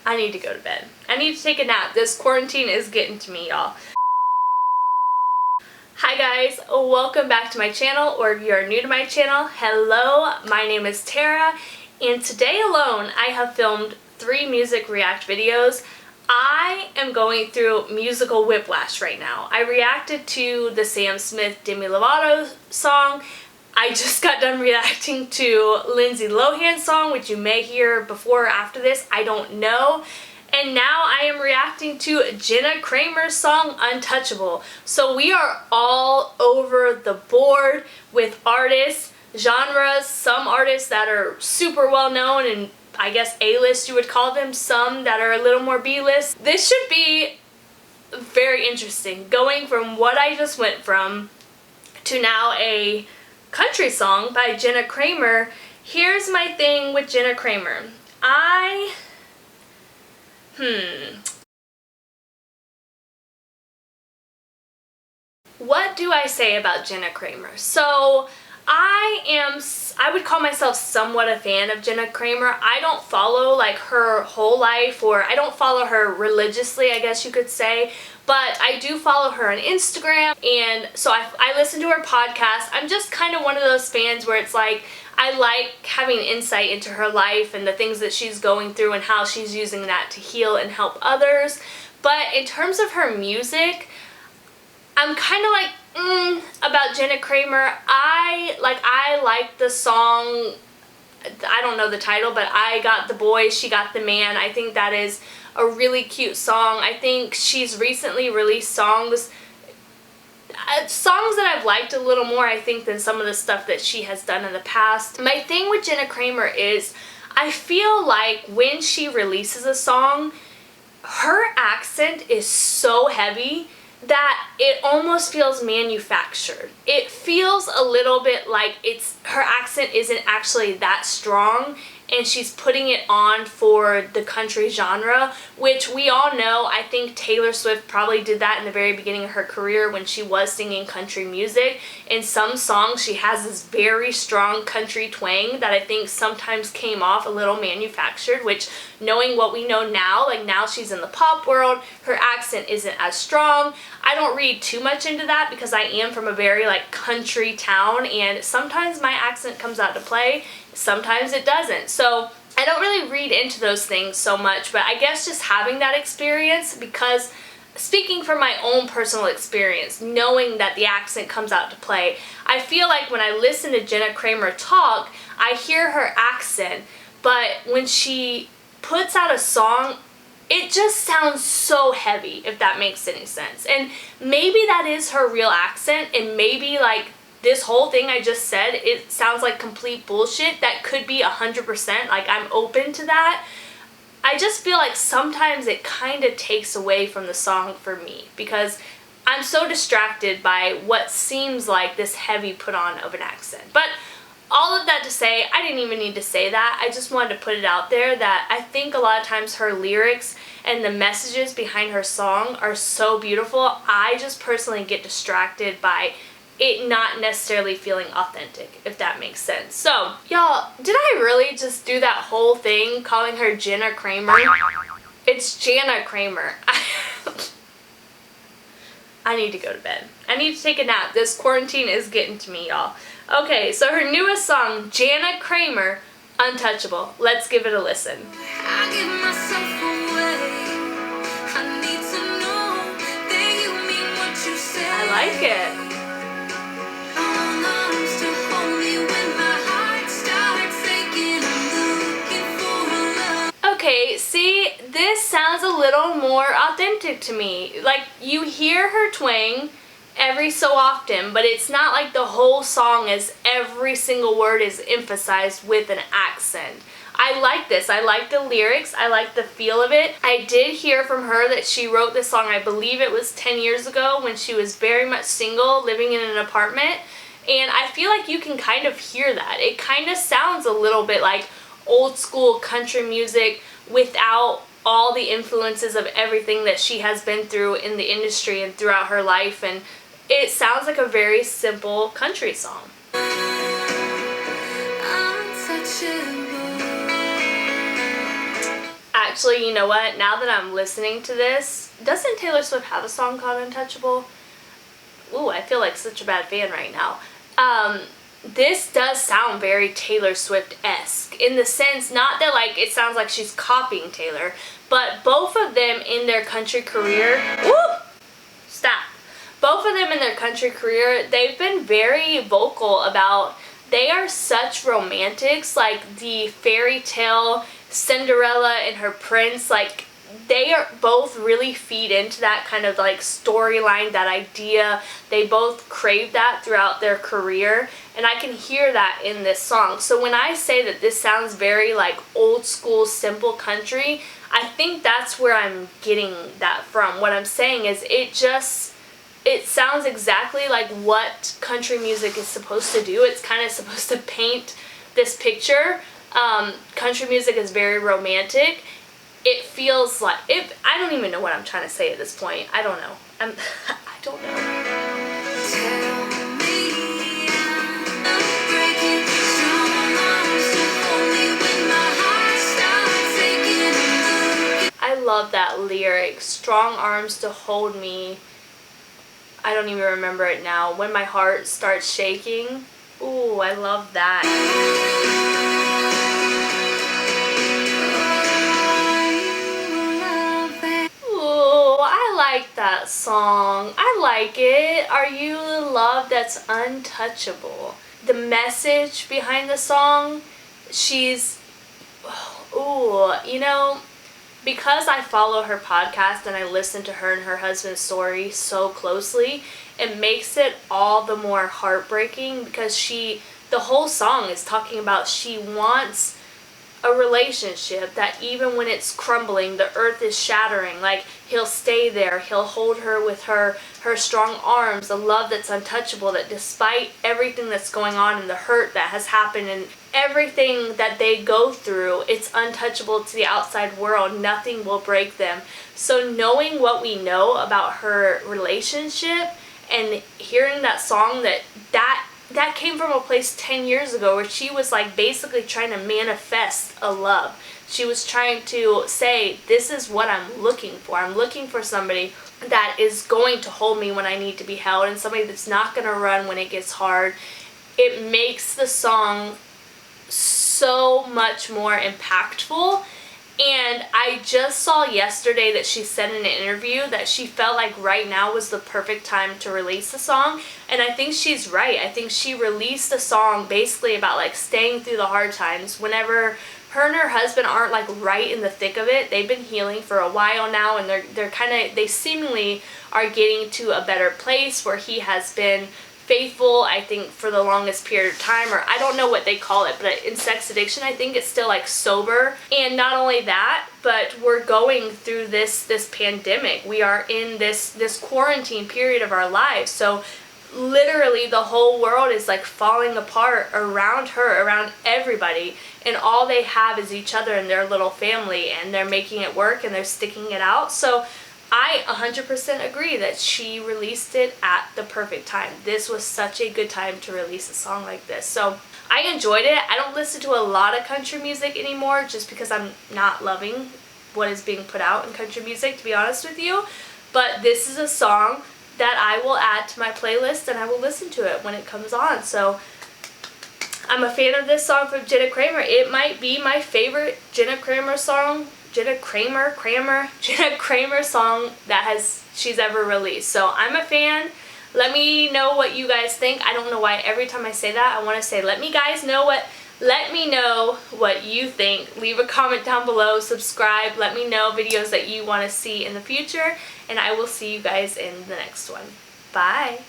I need to go to bed. I need to take a nap. This quarantine is getting to me, y'all. Hi guys, welcome back to my channel, or if you're new to my channel, hello, my name is Tara, and today alone I have filmed 3 music react videos. I am going through musical whiplash right now. I reacted to the Sam Smith Demi Lovato song. I just got done reacting to Lindsay Lohan's song, which you may hear before or after this, I don't know. And now I am reacting to Jana Kramer's song, Untouchable. So we are all over the board with artists, genres, some artists that are super well known and I guess A-list you would call them, some that are a little more B-list. This should be very interesting, going from what I just went from to now a country song by Jana Kramer. Here's my thing with Jana Kramer. What do I say about Jana Kramer? So I would call myself somewhat a fan of Jana Kramer. I don't follow like her whole life, or I don't follow her religiously, I guess you could say, but I do follow her on Instagram, and so I listen to her podcast. I'm just kind of one of those fans where it's like, I like having insight into her life and the things that she's going through and how she's using that to heal and help others. But in terms of her music, I'm kind of like, about Jana Kramer. I like the song, I don't know the title, but I Got the Boy, She Got the Man. I think that is a really cute song. I think she's recently released songs that I've liked a little more, I think, than some of the stuff that she has done in the past. My thing with Jana Kramer is I feel like when she releases a song, her accent is so heavy that it almost feels manufactured. It feels a little bit like her accent isn't actually that strong, and she's putting it on for the country genre, which we all know. I think Taylor Swift probably did that in the very beginning of her career when she was singing country music. In some songs, she has this very strong country twang that I think sometimes came off a little manufactured, which, knowing what we know now, like now she's in the pop world, her accent isn't as strong. I don't read too much into that because I am from a very like country town, and sometimes my accent comes out to play, sometimes it doesn't. So I don't really read into those things so much, but I guess just having that experience, because speaking from my own personal experience, knowing that the accent comes out to play, I feel like when I listen to Jana Kramer talk, I hear her accent, but when she puts out a song, it just sounds so heavy, if that makes any sense. And maybe that is her real accent, and maybe like this whole thing I just said, it sounds like complete bullshit. That could be 100%, like I'm open to that. I just feel like sometimes it kind of takes away from the song for me, because I'm so distracted by what seems like this heavy put on of an accent. But all of that to say, I didn't even need to say that. I just wanted to put it out there that I think a lot of times her lyrics and the messages behind her song are so beautiful. I just personally get distracted by it not necessarily feeling authentic, if that makes sense. So, y'all, did I really just do that whole thing calling her Jana Kramer? It's Jana Kramer. I need to go to bed. I need to take a nap. This quarantine is getting to me, y'all. Okay, so her newest song, Jana Kramer, Untouchable. Let's give it a listen. I give myself away. I need to know that you mean what you say. I like it. Okay, see, this sounds a little more authentic to me. Like, you hear her twang every so often, but it's not like the whole song is every single word is emphasized with an accent. I like this. I like the lyrics. I like the feel of it. I did hear from her that she wrote this song, I believe it was 10 years ago, when she was very much single, living in an apartment. And I feel like you can kind of hear that. It kind of sounds a little bit like old school country music without all the influences of everything that she has been through in the industry and throughout her life. And it sounds like a very simple country song. Actually, you know what? Now that I'm listening to this, doesn't Taylor Swift have a song called Untouchable? Ooh, I feel like such a bad fan right now. This does sound very Taylor Swift-esque in the sense, not that like it sounds like she's copying Taylor, but both of them in their country career, stop. Both of them in their country career, they've been very vocal about they are such romantics, like the fairy tale Cinderella and her prince, like they are both really feed into that kind of like storyline, that idea. They both crave that throughout their career, and I can hear that in this song. So when I say that this sounds very like old school simple country, I think that's where I'm getting that from. What I'm saying is it sounds exactly like what country music is supposed to do. It's kind of supposed to paint this picture. Country music is very romantic. It feels like I don't even know what I'm trying to say at this point. I don't know. I don't know. I love that lyric. Strong arms to hold me. I don't even remember it now. When my heart starts shaking. Ooh, I love that. I like that song. I like it. Are you the love that's untouchable? The message behind the song, you know, because I follow her podcast and I listen to her and her husband's story so closely, it makes it all the more heartbreaking because the whole song is talking about she wants a relationship that even when it's crumbling, the earth is shattering, like he'll stay there, he'll hold her with her strong arms, a love that's untouchable, that despite everything that's going on and the hurt that has happened and everything that they go through, it's untouchable to the outside world. Nothing will break them. So knowing what we know about her relationship and hearing that song, that came from a place 10 years ago where she was like basically trying to manifest a love. She was trying to say, this is what I'm looking for. I'm looking for somebody that is going to hold me when I need to be held and somebody that's not going to run when it gets hard. It makes the song so much more impactful. And I just saw yesterday that she said in an interview that she felt like right now was the perfect time to release the song. And I think she's right. I think she released a song basically about like staying through the hard times. Whenever her and her husband aren't like right in the thick of it, they've been healing for a while now, and they seemingly are getting to a better place where he has been faithful, I think, for the longest period of time, or I don't know what they call it, but in sex addiction, I think it's still like sober. And not only that, but we're going through this pandemic. We are in this quarantine period of our lives. So literally the whole world is like falling apart around her, around everybody, and all they have is each other and their little family, and they're making it work and they're sticking it out. So I 100% agree that she released it at the perfect time. This was such a good time to release a song like this. So I enjoyed it. I don't listen to a lot of country music anymore just because I'm not loving what is being put out in country music, to be honest with you. But this is a song that I will add to my playlist and I will listen to it when it comes on. So I'm a fan of this song from Jana Kramer. It might be my favorite Jana Kramer song. Jana Kramer song that she's ever released. So I'm a fan. Let me know what you guys think. I don't know why every time I say that I want to say let me know what you think. Leave a comment down below, subscribe, let me know videos that you want to see in the future, and I will see you guys in the next one. Bye.